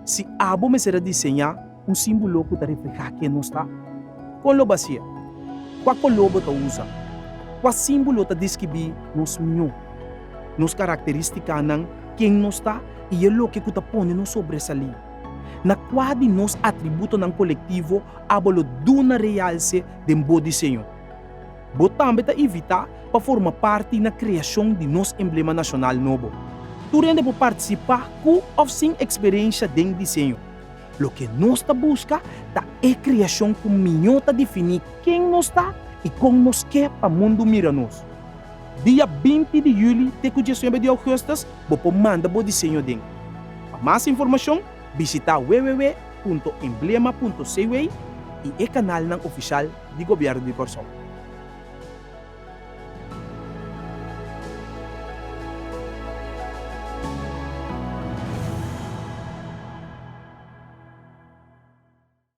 Se abo me será desenhar um símbolo que refleja quem nós está, com lo basia, qual lobo ta usa, qual símbolo ta descrever nos minho, nos características ng quem nós está e o que ta pone nos sobresalir. Na qual de nos atributo ng coletivo abolo duna realce de bo desenho. Bo também ta evitar para formar parte na criação de nos emblema nacional novo. Tu rende por participar com ou sem experiência de desenho. Lo que nós ta busca ta é criação com minhota definir quem nós está e como nos quer para o mundo mira nós. Dia 20 de julho até 19 de agosto, vou manda o desenho dele. Para mais informação, visita www.emblema.ca e o canal ng oficial do Governo de Corsão.